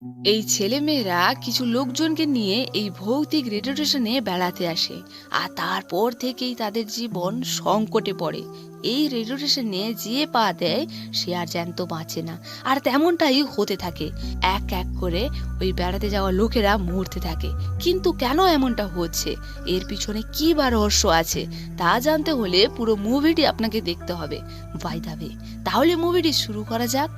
এই ছেলেমেয়েরা কিছু লোকজনকে নিয়ে এই ভৌতিক রেডিও স্টেশনে বেড়াতে আসে। আর তারপর থেকেই তাদের জীবন সংকটে পড়ে। এই রেডিও স্টেশনে যে পা দেয় সে আর জ্যান্ত বাঁচে না। আর তেমনটাই হতে থাকে। এক এক করে ওই বেড়াতে যাওয়া লোকেরা মরতে থাকে। কিন্তু কেন এমনটা হচ্ছে, এর পিছনে কি বা রহস্য আছে, তা জানতে হলে পুরো মুভিটি আপনাকে দেখতে হবে। বাই দ্য ওয়ে, তাহলে মুভিটি শুরু করা যাক।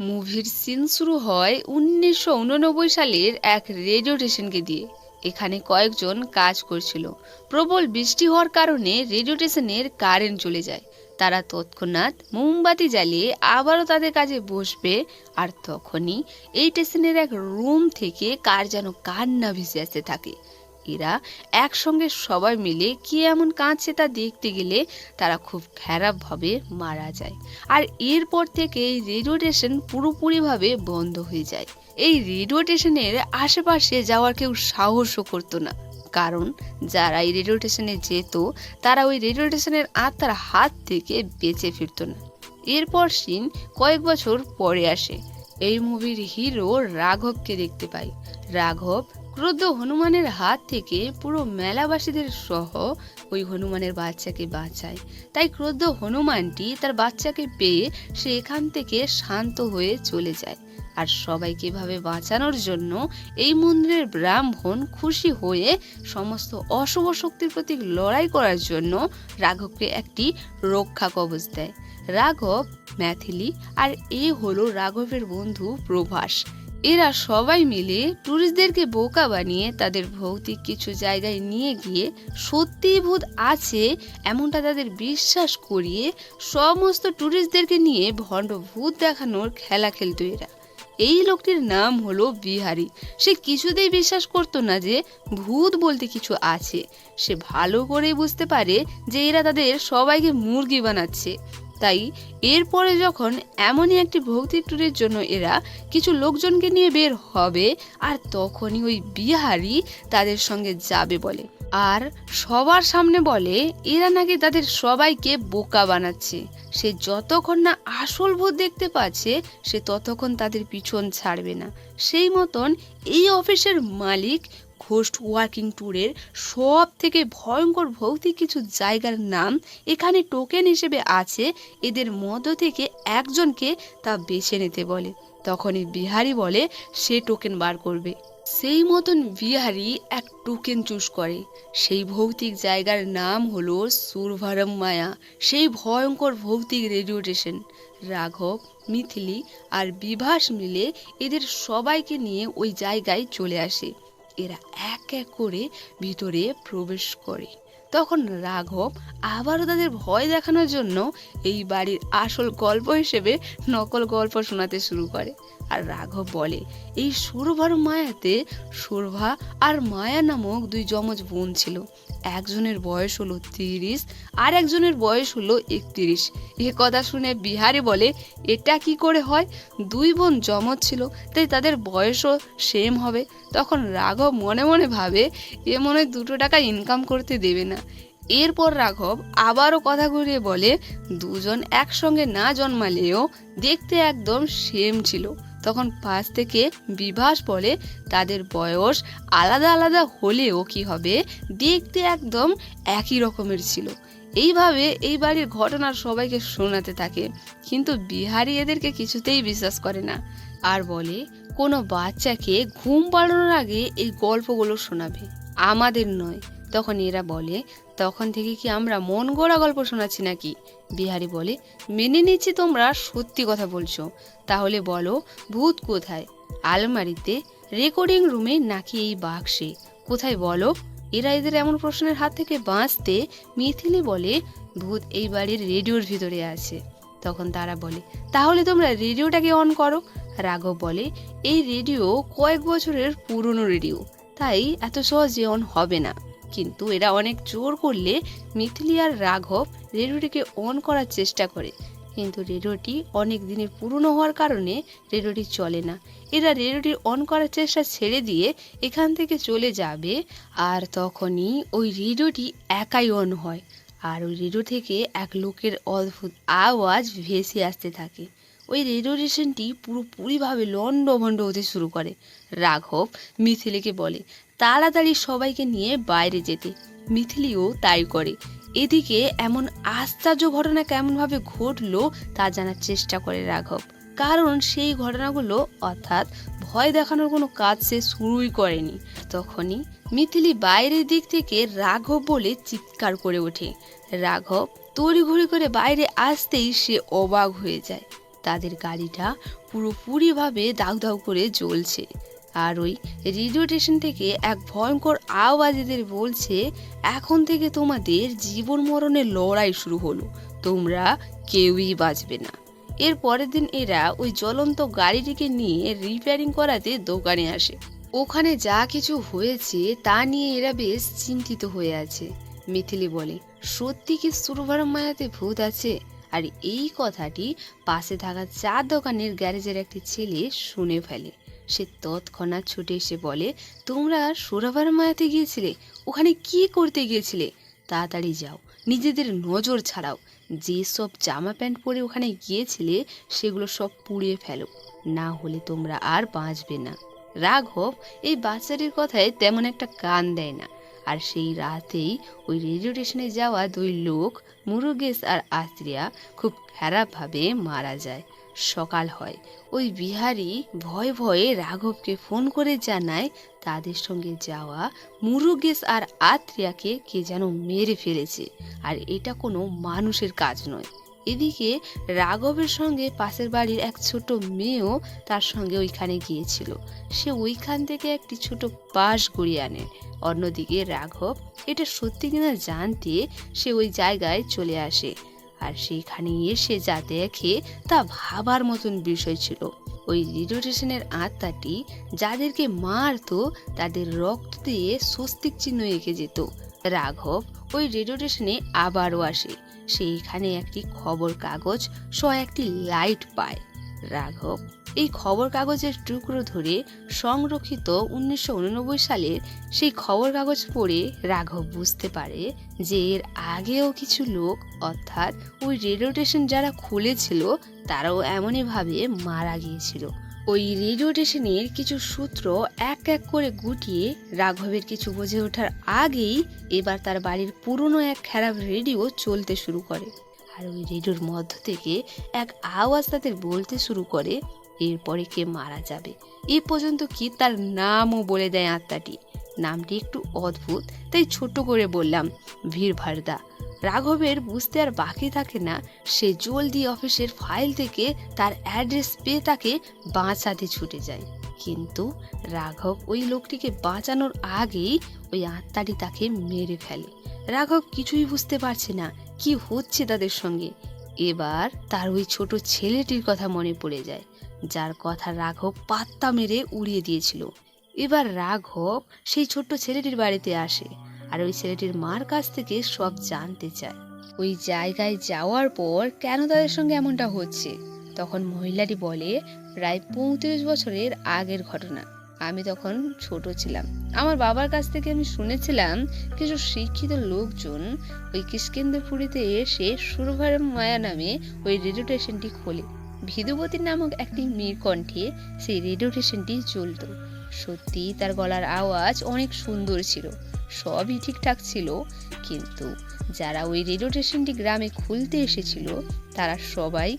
মুভির সিন শুরু হয় 1989 সালের এক রেডিও স্টেশনকে দিয়ে। এখানে কয়েকজন কাজ করছিল। প্রবল বৃষ্টি হওয়ার কারণে রেডিও স্টেশনের কারেন্ট চলে যায়। তারা তৎক্ষণাৎ মোমবাতি জ্বালিয়ে আবারও তাদের কাজে বসবে। আর তখনই এই স্টেশনের এক রুম থেকে কার যেন কান্না ভেসে আসতে থাকে। এরা একসঙ্গে সবাই মিলে কি এমন কাঁদছে তা দেখতে গেলে তারা খুব খারাপভাবে মারা যায়। আর এরপর থেকে এই রেডিও স্টেশন পুরোপুরিভাবে বন্ধ হয়ে যায়। এই রেডিও স্টেশনের আশেপাশে যাওয়ার কেউ সাহসও করতো না, কারণ যারা এই রেডিও স্টেশনে যেত তারা ওই রেডিও স্টেশনের আত্মার হাত থেকে বেঁচে ফিরত না। এরপর সিন কয়েক বছর পরে আসে। এই মুভির হিরো রাঘবকে দেখতে পাই। রাঘব ক্রুদ্ধ হনুমানের হাত থেকে পুরো মেলাবাসীদের সহ ওই হনুমানের বাচ্চাকে বাঁচায়। তাই ক্রুদ্ধ হনুমানটি তার বাচ্চাকে পেয়ে সে এখান থেকে শান্ত হয়ে চলে যায়। আর সবাইকে এভাবে বাঁচানোর জন্য এই মন্দিরের ব্রাহ্মণ খুশি হয়ে সমস্ত অশুভ শক্তির প্রতি লড়াই করার জন্য রাঘবকে একটি রক্ষা কবচ দেয়। রাঘব, ম্যাথিলি আর এ হলো রাঘবের বন্ধু প্রভাস। এরা সবাই মিলে টুরিস্টদেরকে বোকা বানিয়ে তাদের ভৌতিক কিছু জায়গায় নিয়ে গিয়ে সত্যিই ভূত আছে এমনটা তাদের বিশ্বাস করিয়ে সমস্ত টুরিস্টদেরকে নিয়ে ভণ্ড ভূত দেখানোর খেলা খেলতো এরা। এই লোকটির নাম হলো বিহারি। সে কিছুতেই বিশ্বাস করতো না যে ভূত বলতে কিছু আছে। সে ভালো করে বুঝতে পারে যে এরা তাদের সবাইকে মুরগি বানাচ্ছে। তাই এরপরে যখন এমনই একটি ভৌতিক ট্যুরের জন্য এরা কিছু লোকজনকে নিয়ে বের হবে, আর তখনই ওই বিহারি তাদের সঙ্গে যাবে বলে। আর সবার সামনে বলে এরা নাকি তাদের সবাইকে বোকা বানাচ্ছে। সে যতক্ষণ না আসল ভূত দেখতে পাচ্ছে সে ততক্ষণ তাদের পিছন ছাড়বে না। সেই মতন এই অফিসের মালিক ঘোস্ট ওয়াকিং ট্যুরের সব থেকে ভয়ঙ্কর ভৌতিক কিছু জায়গার নাম এখানে টোকেন হিসেবে আছে। এদের মধ্য থেকে একজনকে তা বেছে নিতে বলে। তখনই বিহারি বলে সে টোকেন বার করবে। সেই মতন বিহারি এক টোকেন চুজ করে। সেই ভৌতিক জায়গার নাম হলো সুরভারম মায়া, সেই ভয়ঙ্কর ভৌতিক রেডিও স্টেশন। রাঘব, মিথিলি আর বিভাস মিলে এদের সবাইকে নিয়ে ওই জায়গায় চলে আসে। এরা এক এক করে ভিতরে প্রবেশ করে। তখন রাঘব আবারও তাদের ভয় দেখানোর জন্য এই বাড়ির আসল গল্প হিসেবে নকল গল্প শোনাতে শুরু করে। আর রাঘব বলে এই সুরভার মায়াতে সুরভা আর মায়া নামক দুই যমজ বোন ছিল। একজনের বয়স হলো 30 আর একজনের বয়স হলো 31। এ কথা শুনে বিহারি বলে এটা কি করে হয়, দুই বোন যমজ ছিল তাই তাদের বয়সও সেম হবে। তখন রাঘব মনে মনে ভাবে এ মনে হয় 2 টাকা ইনকাম করতে দেবে না। এরপর রাঘব আবারও কথা ঘুরিয়ে বলে দুজন একসঙ্গে না জন্মালেও দেখতে একদম সেম ছিল। তখন পাশ থেকে বিভাস বলে তাদের বয়স আলাদা আলাদা হলেও কি হবে, দেখতে একদম একই রকমের ছিল। এইভাবে এই বাড়ির ঘটনা সবাইকে শোনাতে থাকে, কিন্তু বিহারি এদেরকে কিছুতেই বিশ্বাস করে না। আর বলে কোনো বাচ্চাকে ঘুম পাড়ানোর আগে এই গল্পগুলো শোনাবে, আমাদের নয়। তখন এরা বলে তখন থেকে কি আমরা মন গড়া গল্প শোনাচ্ছি নাকি? বিহারি বলে মেনে নিচ্ছি তোমরা সত্যি কথা বলছো, তাহলে বলো ভূত কোথায়? আলমারিতে, রেকর্ডিং রুমে নাকি এই বাক্সে? কোথায় বলো? এরা এদের এমন প্রশ্নের হাত থেকে বাঁচতে মিথিলি বলে ভূত এই বাড়ির রেডিওর ভিতরে আছে। তখন তারা বলে তাহলে তোমরা রেডিওটাকে অন করো। রাঘব বলে এই রেডিও কয়েক বছরের পুরনো রেডিও, তাই এত সহজে অন হবে না। কিন্তু এরা অনেক জোর করলে মিথিলি আর রাঘব রেডিওটিকে অন করার চেষ্টা করে, কিন্তু রেডিওটি অনেক দিনের পুরনো হওয়ার কারণে রেডিওটি চলে না। এরা রেডিওটি অন করার চেষ্টা ছেড়ে দিয়ে এখান থেকে চলে যাবে। আর তখনই ওই রেডিওটি একাই অন হয়। আর ওই রেডিও থেকে এক লোকের অদ্ভুত আওয়াজ ভেসে আসতে থাকে। ওই রেডিও স্টেশনটি পুরোপুরিভাবে লণ্ডভণ্ড হতে শুরু করে। রাঘব মিথিলিকে বলে তাড়াতাড়ি সবাইকে নিয়ে বাইরে যেতে। মিথিলিও তাই করে। এদিকে এমন আশ্চর্য ঘটনা কেমনভাবে ঘটলো তা জানার চেষ্টা করে রাঘব, কারণ সেই ঘটনাগুলো অর্থাৎ ভয় দেখানোর কোনো কাজ সে শুরুই করেনি। তখনই মিথিলি বাইরের দিক থেকে রাঘব বলে চিৎকার করে ওঠে। রাঘব তড়িঘড়ি করে বাইরে আসতেই সে অবাক হয়ে যায়। তাদের গাড়িটা পুরোপুরিভাবে দাউ দাউ করে জ্বলছে, আর ওই রেডিও স্টেশন থেকে এক ভয়ঙ্কর আওয়াজ এদের বলছে, এখন থেকে তোমাদের জীবন মরণের লড়াই শুরু হলো, তোমরা কেউই বাঁচবে না। এর পরের দিন এরা ওই জ্বলন্ত গাড়িটিকে নিয়ে রিপেয়ারিং করাতে দোকানে আসে। ওখানে যা কিছু হয়েছে তা নিয়ে এরা বেশ চিন্তিত হয়ে আছে। মিথিলি বলে, সত্যি কি সুরভারম মায়াতে ভূত আছে? আর এই কথাটি পাশে থাকা চা দোকানের গ্যারেজের একটি ছেলে শুনে ফেলে। সে তৎক্ষণাৎ ছুটে এসে বলে, তোমরা সুরভারম মায়াতে গিয়েছিলে? ওখানে কি করতে গিয়েছিলে? তাড়াতাড়ি যাও, নিজেদের নজর ছাড়াও। যেসব জামা প্যান্ট পরে ওখানে গিয়েছিলে সেগুলো সব পুড়িয়ে ফেলো, না হলে তোমরা আর বাঁচবে না। রাঘব এই বাচ্চাটির কথায় তেমন একটা কান দেয় না। আর সেই রাতেই ওই রেডিও স্টেশনে যাওয়া দুই লোক, মুরুগেশ আর আত্রিয়া, খুব খারাপভাবে মারা যায়। সকাল হয়। ওই বিহারি ভয়ে ভয়ে রাঘবকে ফোন করে জানায় তাদের সঙ্গে যাওয়া মুরুগেশ আর আত্রিয়াকে কে যেন মেরে ফেলেছে, আর এটা কোনো মানুষের কাজ নয়। এদিকে রাঘবের সঙ্গে পাশের বাড়ির এক ছোট মেয়েও তার সঙ্গে ওইখানে গিয়েছিল। সে ওইখান থেকে একটি ছোট বাঁশ গড়িয়ে আনে। অন্যদিকে রাঘব এটা সত্যি কিনা জানতে সে ওই জায়গায় চলে আসে, আর সেখানে এসে যা দেখে তা ভাবার মতন বিষয় ছিল। ওই রেডিও স্টেশনের আত্মাটি যাদেরকে মারতো তাদের রক্ত দিয়ে স্বস্তিক চিহ্ন এঁকে যেত। রাঘব ওই রেডিও স্টেশনে আবারও আসে। সেইখানে একটি খবর কাগজ সহ একটি লাইট পায়। রাঘব এই খবর কাগজের টুকরো ধরে সংরক্ষিত 1989 সালের সেই খবর কাগজ পড়ে রাঘব বুঝতে পারে যে এর আগেও কিছু লোক, অর্থাৎ ওই রেডিও স্টেশন যারা খুলেছিল তারাও এমনইভাবে মারা গিয়েছিল। ওই রেডিও স্টেশনের কিছু সূত্র এক এক করে গুটিয়ে রাঘবের কিছু বুঝে ওঠার আগেই এবার তার বাড়ির পুরনো এক খারাপ রেডিও চলতে শুরু করে। আর ওই রেডিওর মধ্য থেকে এক আওয়াজ তাদের বলতে শুরু করে এরপরে কে মারা যাবে। এ পর্যন্ত কি তার নামও বলে দেয় আত্মাটি। নামটি একটু অদ্ভুত, তাই ছোট করে বললাম, ভীরভারদা। রাঘবের বুঝতে আর বাকি থাকে না। সে জলদি অফিসের ফাইল থেকে তার অ্যাড্রেস পেয়ে তাকে বাঁচাতে ছুটে যায়। কিন্তু রাঘব ওই লোকটিকে বাঁচানোর আগেই ওই আত্মাটি তাকে মেরে ফেলে। রাঘব কিছুই বুঝতে পারছে না কি হচ্ছে তাদের সঙ্গে। এবার তার ওই ছোট ছেলেটির কথা মনে পড়ে যায়, যার কথা রাঘব পাত্তা মেরে উড়িয়ে দিয়েছিল। এবার রাঘব সেই ছোট্ট ছেলেটির বাড়িতে আসে, আর ওই ছেলেটির মার কাছ থেকে সব জানতে চায়। ওই জায়গায় যাওয়ার পর কেন তাদের সঙ্গে এমনটা হচ্ছে। তখন মহিলাটি বলে, প্রায় 35 বছরের আগের ঘটনা। আমি তখন ছোট ছিলাম। আমার বাবার কাছ থেকে আমি শুনেছিলাম কিছু শিক্ষিত লোকজন ওই কিষ্কিন্ধ্রপুরীতে এসে সুরভারম মায়া নামে ওই রেডিও স্টেশনটি খোলে। ভিদুবতী নামক একটি মেয়ের কণ্ঠে সেই রেডিও স্টেশনটি চলত। সত্যি তার গলার আওয়াজ অনেক সুন্দর ছিল, সবই ঠিকঠাক ছিল। কিন্তু যারা ওই রেডিও স্টেশনটি গ্রামে খুলতে এসেছিল তারা সবাই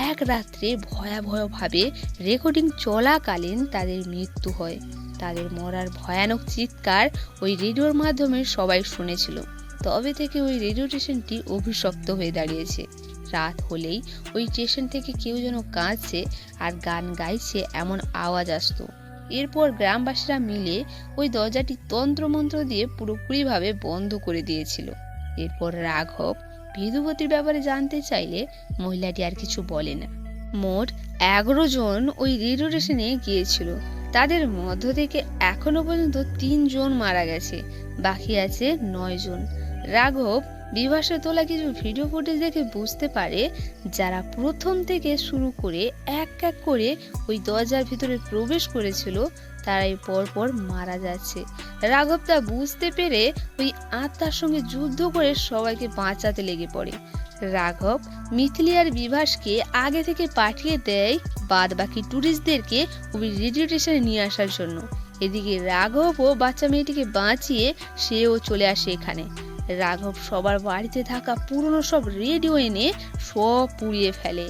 এক রাত্রে ভয়াবহভাবে রেকর্ডিং চলাকালীন তাদের মৃত্যু হয়। তাদের মরার ভয়ানক চিৎকার ওই রেডিওর মাধ্যমে সবাই শুনেছিল। তবে থেকে ওই রেডিও স্টেশনটি অভিশপ্ত হয়ে দাঁড়িয়েছে। রাত হলেই ওই স্টেশন থেকে কেউ যেন কাঁদছে আর গান গাইছে এমন আওয়াজ আসতো। এরপর গ্রামবাসীরা মিলে ওই দরজাটি তন্ত্রমন্ত্র দিয়ে পুরোপুরিভাবে বন্ধ করে দিয়েছিল। এরপর রাঘব বিধুবতীর ব্যাপারে জানতে চাইলে মহিলাটি আর কিছু বলে না। মোট 11 জন ওই রেডিও স্টেশনে গিয়েছিল। তাদের মধ্য থেকে এখনো পর্যন্ত 3 জন মারা গেছে, বাকি আছে 9 জন। রাঘব বিভাসে তোলা কিছু ভিডিও ফুটেজ দেখে বুঝতে পারে যারা প্রথম থেকে শুরু করে এক এক করে ওই দরজার ভিতরে প্রবেশ করেছিল তারাই পরপর মারা যাচ্ছে। রাঘব তা বুঝতে পেরে ওই আত্মার সঙ্গে যুদ্ধ করে সবাইকে বাঁচাতে লেগে পড়ে। রাঘব মিথিলি আর বিভাসকে আগে থেকে পাঠিয়ে দেয় বাদ বাকি টুরিস্টদেরকে ওই রেডিও স্টেশনে নিয়ে আসার জন্য। এদিকে রাঘবও বাচ্চা মেয়েটিকে বাঁচিয়ে সেও চলে আসে এখানে। রাঘব সবার বাড়িতে থাকা পুরনো সব রেডিও এনে সব পুড়িয়ে ফেলে।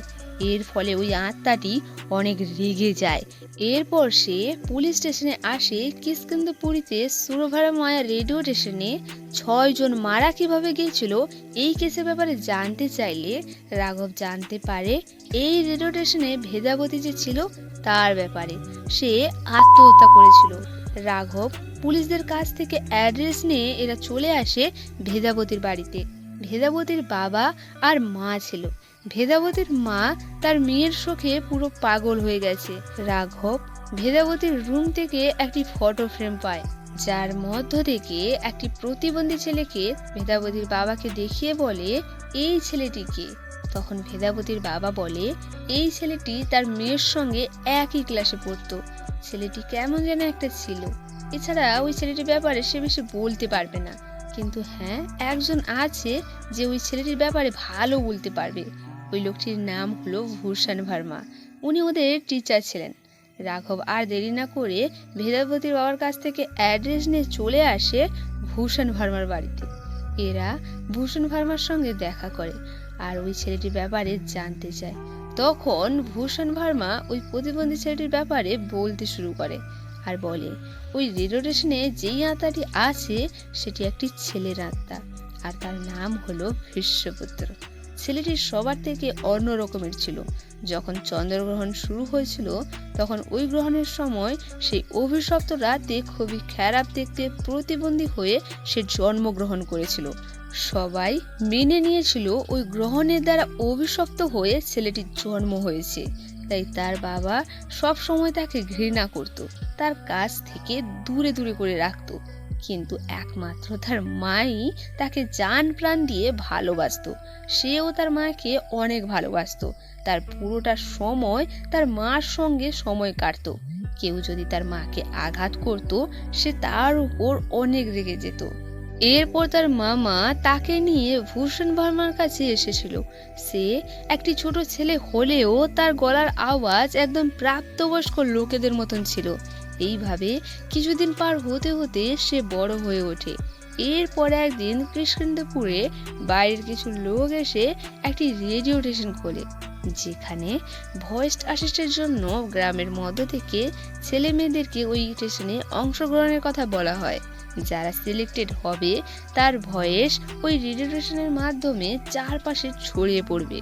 এর ফলে ওই আত্মাটি অনেক রেগে যায়। এরপর সে পুলিশ স্টেশনে আসে। কিষ্কিন্ধ্যাপুরীতে সুরভারা মায়া রেডিও স্টেশনে 6 জন মারা কিভাবে গিয়েছিল এই কেসের ব্যাপারে জানতে চাইলে রাঘব জানতে পারে এই রেডিও স্টেশনে ভেদাবতী যে ছিল তার ব্যাপারে। সে আত্মহত্যা করেছিল। রাঘব পুলিশদের কাছ থেকে অ্যাড্রেস নিয়ে এরা চলে আসে ভেদাবতীর বাড়িতে। ভেদাবতীর বাবা আর মা ছিল। ভেদাবতীর মা তার মেয়ের শোকে পুরো পাগল হয়ে গেছে। রাঘব ভেদাবতীর রুম থেকে একটি ফটো ফ্রেম পায় যার মধ্য থেকে একটি প্রতিবন্ধী ছেলেকে ভেদাবতীর বাবাকে দেখিয়ে বলে এই ছেলেটিকে। তখন ভেদাবতীর বাবা বলে এই ছেলেটি তার মেয়ের সঙ্গে একই ক্লাসে পড়তো। ছেলেটি কেমন যেন একটা ছিল। এছাড়া ওই ছেলেটির ব্যাপারে সে বেশি বলতে পারবে না, কিন্তু হ্যাঁ একজন আছে যে ওই ছেলেটির ব্যাপারে ভালো বলতে পারবে। ওই লোকটির নাম হলো ভূষণ ভার্মা। উনি ওদের টিচার ছিলেন। রাঘব আর দেরি না করে ভেদাবতীর বাবার কাছ থেকে অ্যাড্রেস নিয়ে চলে আসে ভূষণ ভার্মার বাড়িতে। এরা ভূষণ ভার্মার সঙ্গে দেখা করে আর ওই ছেলেটির ব্যাপারে জানতে চায়। তখন ভূষণ ভার্মা ওই প্রতিবন্ধী ছেলেটির ব্যাপারে বলতে শুরু করে আর বলে ওই রেডিও স্টেশনে যেই আত্মাটি আছে সেটি একটি ছেলের আত্মা আর তার নাম হলো ভীষ্মপুত্র। ছেলেটি সবার থেকে অন্য রকমের ছিল। যখন চন্দ্রগ্রহণ শুরু হয়েছিল তখন ওই গ্রহণের সময় সেই অভিশপ্ত রাতে খুবই খারাপ দেখতে প্রতিবন্ধী হয়ে সে জন্মগ্রহণ করেছিল। সবাই মেনে নিয়েছিল ওই গ্রহণের দ্বারা অভিশপ্ত হয়ে ছেলেটির জন্ম হয়েছে। তাই তার বাবা সব সময় তাকে ঘৃণা করত, তার কাছ থেকে দূরে দূরে করে রাখতো। কিন্তু একমাত্র তার মাই তাকে জান প্রাণ দিয়ে ভালোবাসতো। সেও তার মাকে অনেক ভালোবাসতো। তার পুরোটা সময় তার মার সঙ্গে সময় কাটতো। কেউ যদি তার মাকে আঘাত করত সে তার উপর অনেক রেগে যেত। এরপর তার মামা তাকে নিয়ে ভূষণ ভার্মার কাছে এসেছিল। সে একটি ছোট ছেলে হলেও তার গলার আওয়াজ একদম প্রাপ্তবয়স্ক লোকেদের মতন ছিল। এইভাবে কিছুদিন পার হতে হতে সে বড় হয়ে ওঠে। এরপরে একদিন কিষ্কিন্ধ্যাপুরে বাইরের কিছু লোক এসে একটি রেডিও স্টেশন খোলে যেখানে ভয়েস অ্যাসিস্টের জন্য গ্রামের মধ্য থেকে ছেলে মেয়েদেরকে ওই স্টেশনে অংশগ্রহণের কথা বলা হয়। যারা সিলেক্টেড হবে তার ভয়েস ওই রেডিও স্টেশনের মাধ্যমে চারপাশে ছড়িয়ে পড়বে।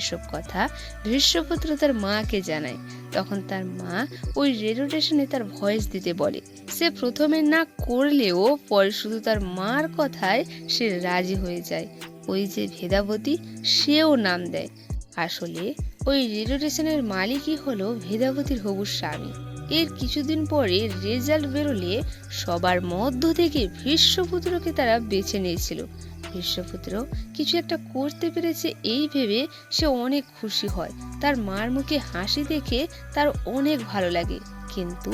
এসব কথা ভীষ্মপুত্র তার মাকে জানায়। তখন তার মা ওই রেডিও স্টেশনে তার ভয়েস দিতে বলে। সে প্রথমে না করলেও পরে শুধু তার মার কথায় সে রাজি হয়ে যায়। ওই যে ভেদাবতী সেও নাম দেয়। আসলে ওই রেডিও স্টেশনের মালিকই হলো ভেদাবতীর হবু স্বামী। এর কিছুদিন পরে রেজাল্ট বেরোলে সবার মধ্য থেকে ভীষ্মপুত্রকে তারা বেছে নিয়েছিল। ভীষ্মপুত্র কিছু একটা করতে পেরেছে এই ভেবে সে অনেক খুশি হয়। তার মার মুখে হাসি দেখে তার অনেক ভালো লাগে, কিন্তু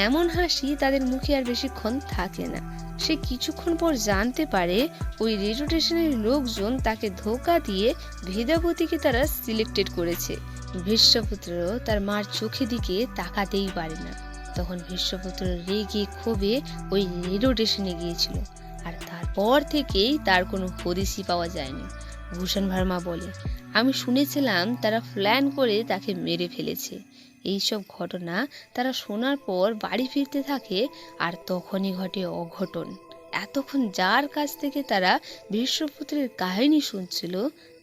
এমন হাসি তাদের মুখে আর বেশিক্ষণ থাকে না। সে কিছুক্ষণ পর জানতে পারে ওই রেডিও স্টেশনের লোকজন তাকে ধোঁকা দিয়ে ভেদাবতীকে তারা সিলেক্টেড করেছে। ভীষ্মপুত্র তার মার চোখের দিকে তাকাতেই পারে না। তখন ভীষ্মপুত্র রেগে ক্ষোভে ওই রেডিও স্টেশনে গিয়েছিল আর তারপর থেকেই তার কোনো হদিশই পাওয়া যায়নি। ভূষণ ভার্মা বলে আমি শুনেছিলাম তারা প্ল্যান করে তাকে মেরে ফেলেছে। এইসব ঘটনা তারা শোনার পর বাড়ি ফিরতে থাকে আর তখনই ঘটে অঘটন। এতক্ষণ যার কাছ থেকে তারা ভীষ্মপুত্রের কাহিনী শুনছিল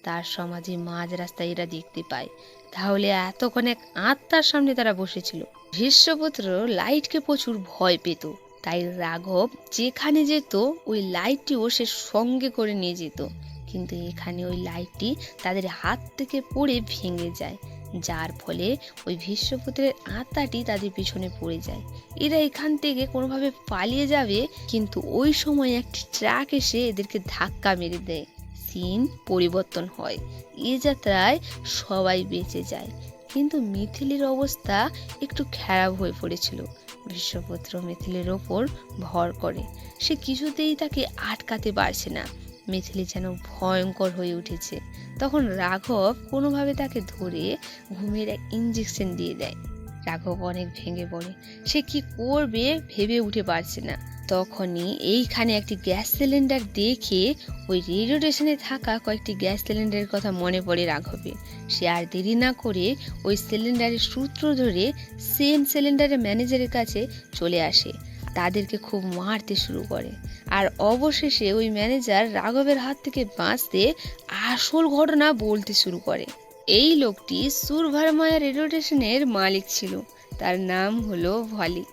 তার সমাধি মাঝ রাস্তায় এরা দেখতে পায়। তাহলে এতক্ষণ এক আত্মার সামনে তারা বসেছিল। ভীষ্মপুত্র লাইটকে প্রচুর ভয় পেত, তাই রাঘব যেখানে যেত ওই লাইটটিও সে সঙ্গে করে নিয়ে যেত। কিন্তু এখানে ওই লাইটটি তাদের হাত থেকে পড়ে ভেঙে যায়, যার ফলে ওই ভীষ্মপুত্রের আত্মাটি তাদের পিছনে পড়ে যায়। এরা এখান থেকে কোনোভাবে পালিয়ে যাবে, কিন্তু ওই সময় একটি ট্রাক এসে এদেরকে ধাক্কা মেরে দেয়। সিন পরিবর্তন হয়। এ যাত্রায় সবাই বেঁচে যায়, কিন্তু মিথিলির অবস্থা একটু খারাপ হয়ে পড়েছিল। ভীষ্মপুত্র মিথিলির ওপর ভর করে, সে কিছুতেই তাকে আটকাতে পারছে না। মিথিলি যেন ভয়ঙ্কর হয়ে উঠেছে। তখন রাঘব কোনোভাবে তাকে ধরে ঘুমের এক ইঞ্জেকশন দিয়ে দেয়। রাঘব অনেক ভেঙে পড়ে, সে কি করবে ভেবে উঠে পারছে না। তখনই এইখানে একটি গ্যাস সিলিন্ডার দেখে ওই রেডিও স্টেশনে থাকা কয়েকটি গ্যাস সিলিন্ডারের কথা মনে পড়ে রাঘবের। সে আর দেরি না করে ওই সিলিন্ডারের সূত্র ধরে সেম সিলিন্ডারের ম্যানেজারের কাছে চলে আসে। তাদেরকে খুব মারতে শুরু করে, আর অবশেষে ওই ম্যানেজার রাঘবের হাত থেকে বাঁচতে আসল ঘটনা বলতে শুরু করে। এই লোকটি সুরভারমায়া রেডিও স্টেশনের মালিক ছিল। তার নাম হলো ভালি।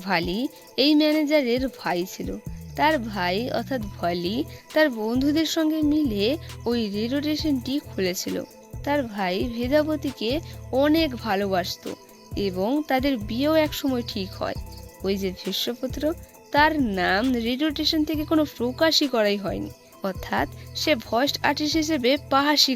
ভালি এই ম্যানেজারের ভাই ছিল। তার ভাই অর্থাৎ ভালি তার বন্ধুদের সঙ্গে মিলে ওই রেডিও স্টেশনটি খুলেছিল। তার ভাই ভেদাবতীকে অনেক ভালোবাসত এবং তাদের বিয়েও একসময় ঠিক হয়। ওই যে ভীষ্মপুত্র, তার নাম রেডিও স্টেশন থেকে কোনো প্রকাশই করাই হয়নি, অর্থাৎ সে ভয়েস আর্টিস্ট হিসেবে পাশই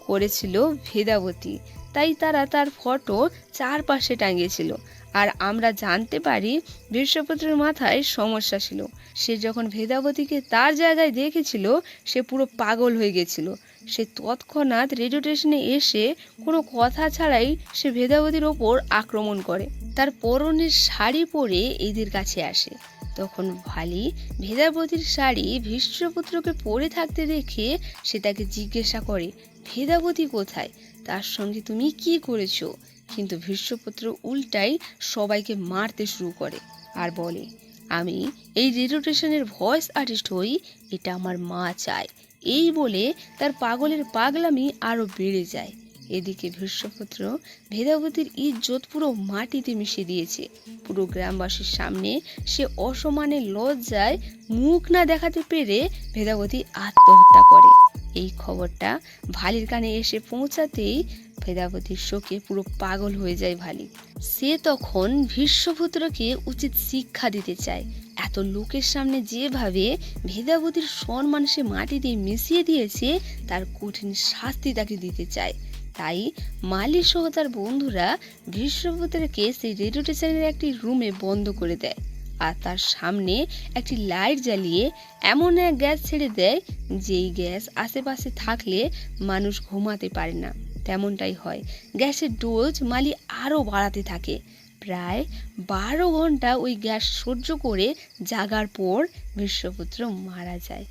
করেছিল ভেদাবতী। তাই তারা তার ফটো চারপাশে টাঙিয়েছিল। আর আমরা জানতে পারি ভীষ্মপুত্রের মাথায় সমস্যা ছিল। সে যখন ভেদাবতীকে তার জায়গায় দেখেছিল, সে পুরো পাগল হয়ে গেছিল। সে তৎক্ষণাৎ রেডিও স্টেশনে এসে কোনো কথা ছাড়াই সে ভেদাবতীর ওপর আক্রমণ করে। তার পরনের শাড়ি পরে এদের কাছে আসে। তখন ভালি ভেদাবতীর শাড়ি ভীষ্মপুত্রকে পরে থাকতে দেখে সে তাকে জিজ্ঞাসা করে, ভেদাবতী কোথায়? তার সঙ্গে তুমি কি করেছো? কিন্তু ভীষ্মপুত্র উল্টাই সবাইকে মারতে শুরু করে আর বলে, আমি এই রেডিও স্টেশনের ভয়েস আর্টিস্ট হই, এটা আমার মা চায়। এই বলে তার পাগলের পাগলামি আরো বেড়ে যায়। এদিকে ভীষ্মপুত্র ভেদাবতীর ইজ্জত পুরো মাটিতে মিশিয়ে দিয়েছে। পুরো গ্রামবাসীর সামনে সে অসম্মানের লজ্জায় মুখ না দেখাতে পেরে ভেদাবতী আত্মহত্যা করে। এই খবরটা ভালির কানে এসে পৌঁছাতেই ভেদাবতীর শোকে পুরো পাগল হয়ে যায় ভালি। সে তখন ভীষ্মপুত্রকে উচিত শিক্ষা দিতে চায়। এত লোকের সামনে যেভাবে ভেদাবতীর সম্মান সে মাটিতে মিশিয়ে দিয়েছে, তার কঠিন শাস্তি তাকে দিতে চায়। তাই মালি সহ তার বন্ধুরা ভীষ্মপুত্রকে সেই রেডিও স্টেশনের একটি রুমে বন্ধ করে দেয়, আর তার সামনে একটি লাইট জ্বালিয়ে এমন এক গ্যাস ছেড়ে দেয়, যেই গ্যাস আশেপাশে থাকলে মানুষ ঘুমাতে পারে না। তেমনটাই হয়। গ্যাসের ডোজ মালি আরও বাড়াতে থাকে। প্রায় 12 ঘন্টা ওই গ্যাস সহ্য করে জাগার পর ভীষ্মপুত্র মারা যায়।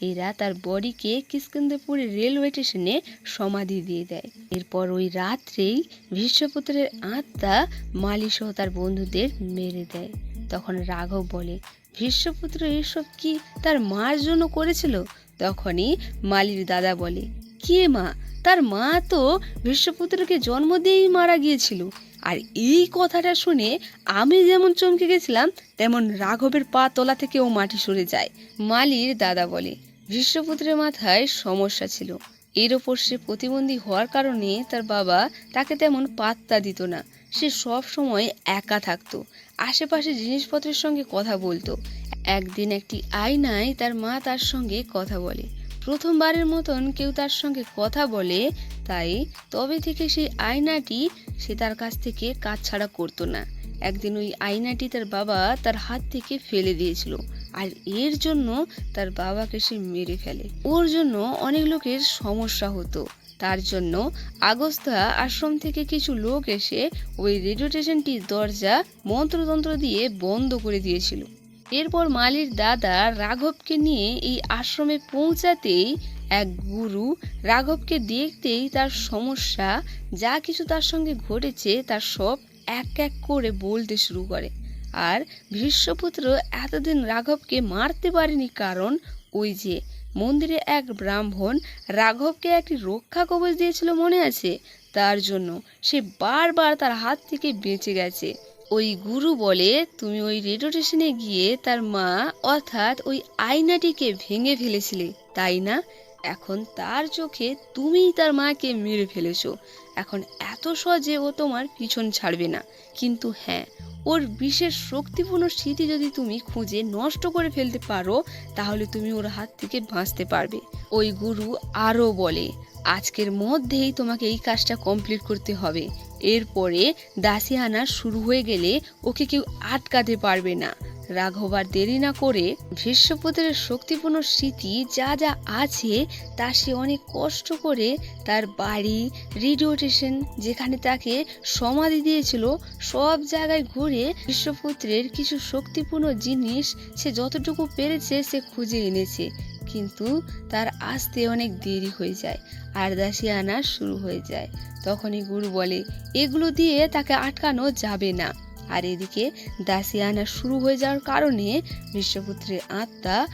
এরা তার বডিকে কিষ্কিন্ধ্যাপুরের রেলওয়ে স্টেশনে সমাধি দিয়ে দেয়। এরপর ওই রাত্রেই ভীষ্মপুত্রের আত্মা মালি সহ তার বন্ধুদের মেরে দেয়। তখন রাঘব বলে, ভীষ্মপুত্র এসব কি তার মার জন্য করেছিল? তখনই মালির দাদা বলে, কে মা? তার মা তো ভীষ্মপুত্রকে জন্ম দিয়েই মারা গিয়েছিল। আর এই কথাটা শুনে আমি যেমন চমকে গেছিলাম, তেমন রাঘবের পা তলা থেকেও মাটি সরে যায়। মালির দাদা বলে, ভীষ্মপুত্রের মাথায় সমস্যা ছিল। এর ওপর সে প্রতিবন্ধী হওয়ার কারণে তার বাবা তাকে তেমন পাত্তা দিত না। সে সব সময় একা থাকতো, আশেপাশে জিনিসপত্রের সঙ্গে কথা বলতো। একদিন একটি আয়নায় তার মা তার সঙ্গে কথা বলে। প্রথমবারের মতন কেউ তার সঙ্গে কথা বলে, তাই তবে থেকে সেই আয়নাটি সে তার কাছ থেকে কাজ ছাড়া করতো না। একদিন ওই আয়নাটি তার বাবা তার হাত থেকে ফেলে দিয়েছিল, আর এর জন্য তার বাবাকে সে মেরে ফেলে। ওর জন্য অনেক লোকের সমস্যা হতো। তার জন্য আগস্তা আশ্রম থেকে কিছু লোক এসে ওই রেডিও স্টেশনটির দরজা মন্ত্রতন্ত্র দিয়ে বন্ধ করে দিয়েছিল। এরপর মালির দাদা রাঘবকে নিয়ে এই আশ্রমে পৌঁছাতেই এক গুরু রাঘবকে দেখতেই তার সমস্যা, যা কিছু তার সঙ্গে ঘটেছে তার সব এক এক করে বলতে শুরু করে। আর ভীষ্মপুত্র এতদিন রাঘবকে মারতে পারেনি, কারণ ওই যে মন্দিরে এক ব্রাহ্মণ রাঘবকে একটি রক্ষা কবচ দিয়েছিল, মনে আছে? তার জন্য সে বারবার তার হাত থেকে বেঁচে গেছে। ওই গুরু বলে, তুমি ওই রেডিও স্টেশনে গিয়ে তার মা অর্থাৎ ওই আয়নাটিকে ভেঙে ফেলেছিলে, তাই না? এখন তার চোখে তুমিই তার মাকে মেরে ফেলেছো। এখন এত সহজে ও তোমার পিছন ছাড়বে না। কিন্তু হ্যাঁ, ওর বিশেষ শক্তিপূর্ণ স্মৃতি যদি তুমি খুঁজে নষ্ট করে ফেলতে পারো, তাহলে তুমি ওর হাত থেকে বাঁচতে পারবে। ওই গুরু আরও বলে, আজকের মধ্যেই তোমাকে এই কাজটা কমপ্লিট করতে হবে। এরপরে দাসী আনা শুরু হয়ে গেলে ওকে কেউ আটকাতে পারবে না। রাঘব আর দেরি না করে ভীষ্মপুত্রের শক্তিপূর্ণ স্মৃতি যা যা আছে তা সে অনেক কষ্ট করে তার বাড়ি, রেডিও স্টেশন, যেখানে তাকে সমাধি দিয়েছিল, সব জায়গায় ঘুরে ভীষ্মপুত্রের কিছু শক্তিপূর্ণ জিনিস সে যতটুকু পেরেছে সে খুঁজে এনেছে। কিন্তু তার আসতে অনেক দেরি হয়ে যায় আর দাসী আনা শুরু হয়ে যায়। তখনই গুরু বলে, এগুলো দিয়ে তাকে আটকানো যাবে না। আর এদিকে দাসী আনা শুরু হয়ে যাওয়ার কারণে ভীষ্মপুত্রের আত্মা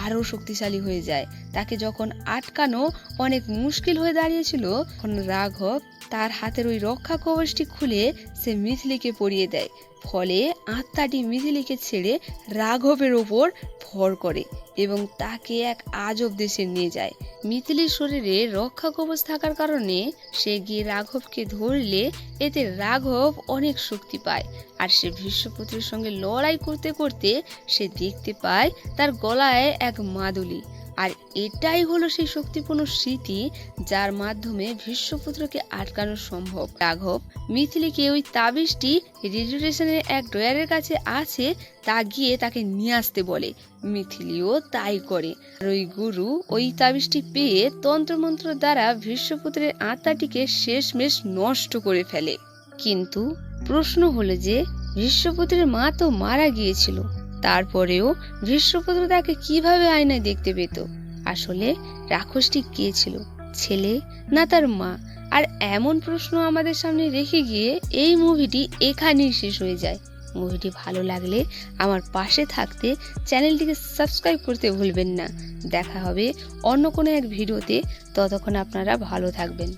আরো শক্তিশালী হয়ে যায়। তাকে যখন আটকানো অনেক মুশকিল হয়ে দাঁড়িয়েছিল, তখন রাঘব তার হাতের ওই রক্ষা কবচটি খুলে সে মিথিলিকে পরিয়ে দেয়। ফলে আত্মাটি মিথিলিকে ছেড়ে রাঘবের ওপর ভর করে এবং তাকে এক আজব দেশে নিয়ে যায়। মিথিলির শরীরে রক্ষা কবচ থাকার কারণে সে গিয়ে রাঘবকে ধরলে এতে রাঘব অনেক শক্তি পায়। আর সে ভীষ্মপুত্রের সঙ্গে লড়াই করতে করতে সে দেখতে পায় তার গলায় এক মাদুলি। আর এটাই হলো সেই শক্তিপূর্ণ স্মৃতি যার মাধ্যমে ভীষ্মপুত্রকে আটকানো সম্ভব। রাঘব মিথিলিকে ওই তাবিজটি রেডিও স্টেশনের এক ড্রয়ারের কাছে আছে তা গিয়ে তাকে নিয়ে আসতে বলে। মিথিলিও তাই করে। আর ওই গুরু ওই তাবিজটি পেয়ে তন্ত্রমন্ত্র দ্বারা ভীষ্মপুত্রের আত্মাটিকে শেষমেশ নষ্ট করে ফেলে। কিন্তু প্রশ্ন হলো যে ভীষ্মপুত্রের মা তো মারা গিয়েছিল, তারপরেও ভীষ্মপুত্র তাকে কিভাবে আয়নায় দেখতে পেত? আসলে রাক্ষসটি কে ছিল, ছেলে না তার মা? আর এমন প্রশ্ন আমাদের সামনে রেখে গিয়ে এই মুভিটি এখানেই শেষ হয়ে যায়। মুভিটি ভালো লাগলে আমার পাশে থাকতে চ্যানেলটিকে সাবস্ক্রাইব করতে ভুলবেন না। দেখা হবে অন্য কোনো এক ভিডিওতে। ততক্ষণ আপনারা ভালো থাকবেন।